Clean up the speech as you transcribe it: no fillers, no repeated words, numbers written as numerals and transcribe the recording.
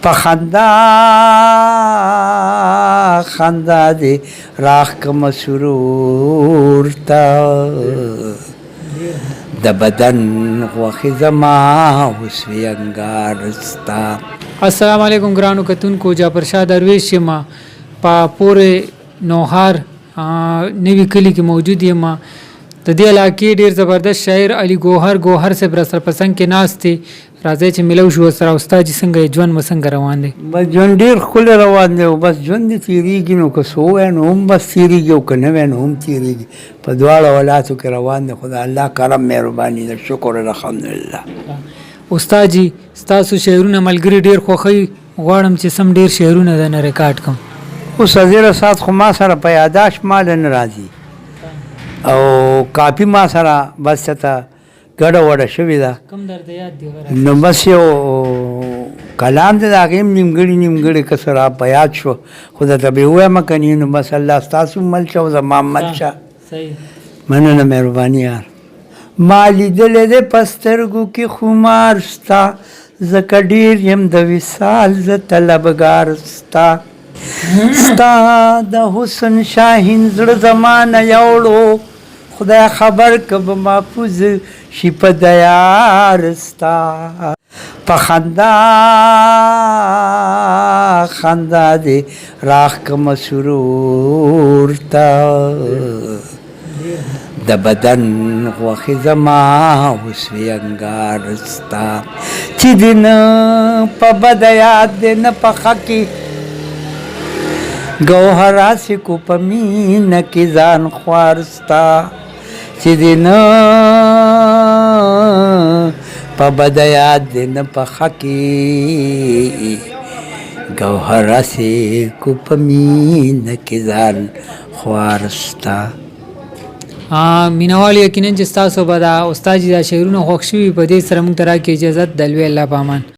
په خندا خندا دې راخ کم سرور ته د بدن غوښې زما حسوي انګار ستا. السلام علیکم ګرانو کتونکو، جعفر شاه درویش یم په پورې نوهار نوي کلي کې موجود یم. د دې علاقې ډېر زبردست شاعر علي ګوهر صاحب را سره په څنګ کې ناست دی. راځئ چې ملو شو سره. استاد جي څنګه ژوند مو څنګه روان دی؟ بس ژوند ډېر ښکلی روان دی، بس ژوند دې تېرېږي، نو که څه ووایه نو هم بس تېرېږي او که نه وایه نو هم تېرېږي. په دواړو حالاتو کې روان دی، خو د الله کرم مهرباني ده، شکر الحمدلله. استاد جي ستاسو شعرونه ملګري ډېر خوښوي، غواړم چې سم ډېر شعرونه درنه ریکارډ کړم. اوس زیره سات خو ما سره په یاداشت ماله نه راځي او کاپي ما سره بس ته ګډه وډه شوې ده، کم درته یاد دی؟ نو بس یو کلام دی د هغې هم نیمګړي که څه را په یاد شو، خو درته به یې ووایم که نه نو بس الله ستاسو مل شه او زما مل شه. مننه مهرباني یار. ما لیدلی دی په سترګو کې خمار ستا، ځکه ډېر یم د وصال زه طلبګار ستا. ستا د حسن شاهین زړه زما نه یوړو، خدای خبر که به محفوظ شي په دیار ستا. په خندا خندا دې راخ کم سرور ته د بدن غوښې زما حسوي انګار ستا. چې دې نه په بده یاد دې نه په ښه کې ګوهر هسې کو په مینه کې ځان خوار ستا. چې دې نه په بده یاد دې نه په ښه کې ګوهر هسې کو په مینه کې ځان خوار ستا. مینوال یقینا چې ستاسو به دا استاد جي دا شعرونه خوښ شوي، په دې سره موږ ته راکړي اجازت. د لوی الله په امان.